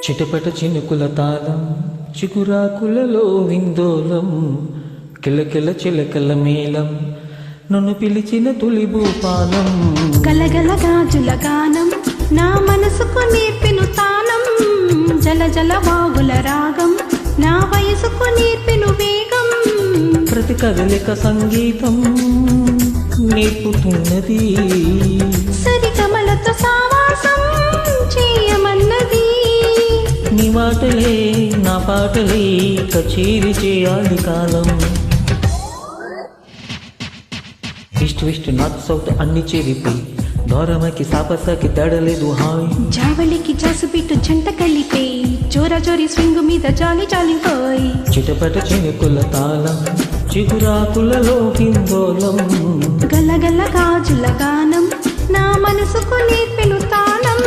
చిటపట చినుకుల తాళం చిగురాకులలో విందోలం కిలకిల చిలకల మేళం నన్ను పిలిచిన తొలి భూపాలం గలగల గాజుల గానం నా మనసుకు నేర్పెను తానం జల జల వాగుల రాగం నా వయసుకు నేర్పెను వేగం ప్రతి కదలిక సంగీతం నేర్పుతున్నది సరిగమలతో సావాసం చేయమన్నది నీ మాటలే నా పాటలే కచేరి చేయాలి కాలం ఈస్ట్ వెస్ట్ నార్త్ సౌత్ అన్ని చేరిపోయి దూరమకి సాపసకి తేడలేదు హాయ్ జావళికి జాసుబిట్టు జంట కలిపే జోరా జోరి స్వింగు మీద జాలి జాలి హోయ్ చిటపట చినుకుల తాళం చిగురాకులలో హిందోలం గలగల గాజుల గానం నా మనసుకు నేర్పెను తానం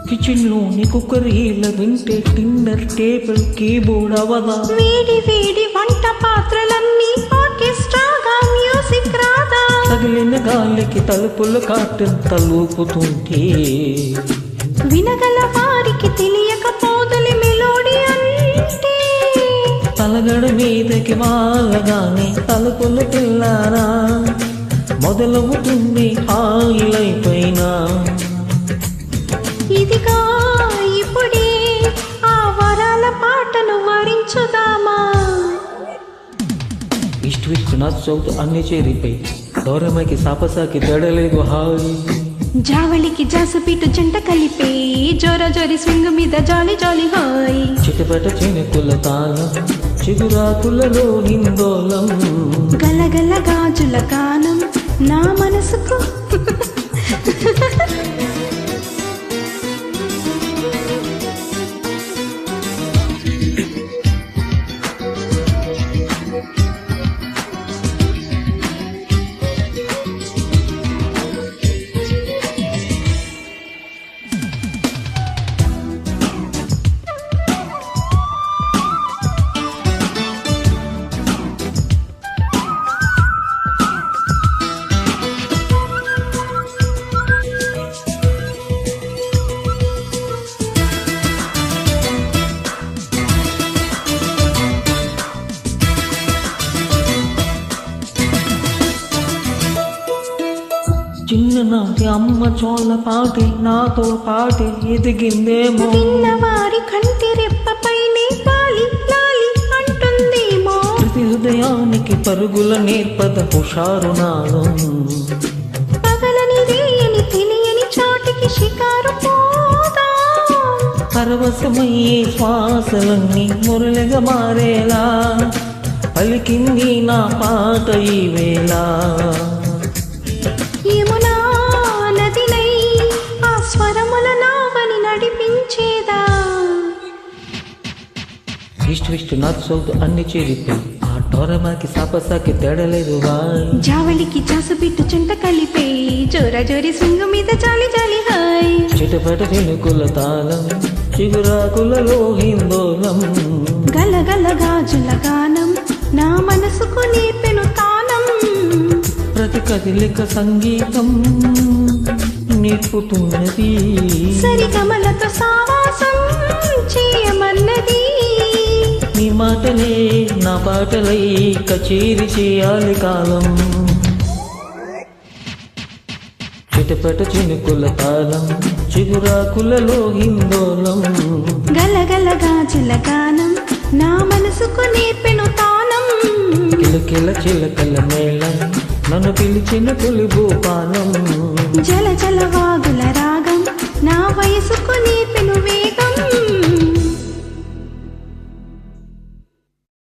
కిచెన్ లోని కుక్కరీల వింటే డిన్నర్ టేబుల్ కీబోర్డ్ అవదా వేడి వేడి వంట పాత్రలన్నీ ఆర్కెస్ట్రాగా మ్యూజిక్ రాదా తగిలిన గాలికి తలుపులు కాటన్ తలుపుతుంటే వినగల వారికి తెలియకపోదలి మెలోడీ అంటే తలగడ మీదకి వాళ్ళగానే తలుపులు పిల్లారా మొదలవుతుంది హాయిలైపోయినా ఇదిగా ఇప్పుడే ఆ వరాల పాటను వరించుదామా ఈస్ట్ వెస్ట్ నార్త్ సౌత్ అన్ని చేరిపోయి దూరమకి సాపసాకి తేడలేదు హాయ్ జావళికి జాసుపీటు జంట కలిపే జోరా జోరి స్వింగ్ మీద జాలి జాలి హాయ్ చిటపట చినుకుల తాళం చిగురాకులలో హిందోలం గలగల గాజుల గానం నా మనసుకు చిన్ననాటి అమ్మ చోళ్ళ పాటి నాతో పాటి ఎదిగిందేమో విన్నవారి కంటి రెప్పపైనే పాలి లాలి అంటుందేమో ప్రతి హృదయానికి పరుగుల నేర్పద హుషారు నాలో పగలని రేయని తెలియని చోటికి షికారు పోదా పరవశమయ్యే శ్వాసలన్నీ మురళిగా మారేలా పలికింది నా పాట ఈ వేళ యమునా నదినై ఆ స్వరముల నావని నడిపించేదా ఈస్ట్ వెస్ట్ నార్త్ సౌత్ అన్ని చేరిపోయి ఆ డోరమాకి సాపసాకి తేడలేదు వాయ్ జావళికి జాసుబిట్టు జంట కలిపే జోరా జోరి స్వింగ్ మీద జాలి జాలి హాయ్ చిటపట చినుకుల తాళం చిగురాకులలో హిందోలం గలగల గాజుల గానం నా మనసుకు నేర్పెను తానం ప్రతి కదిలిక సంగీతం నేర్పుతున్నది సరిగమలతో సావాసం చేయమన్నది నీ మాటలే నా పాటలై కచేరి చేయాలి కాలం చిటపట చినుకుల తాళం చిగురాకులలో హిందోలం గలగల గాజుల గానం నా మనసుకు నేర్పెను తానం కిలకిల చిలకల మేళం నన్ను పిలిచిన తొలి భూపాలం. జల జల వాగుల రాగం నా వయసుకు నీ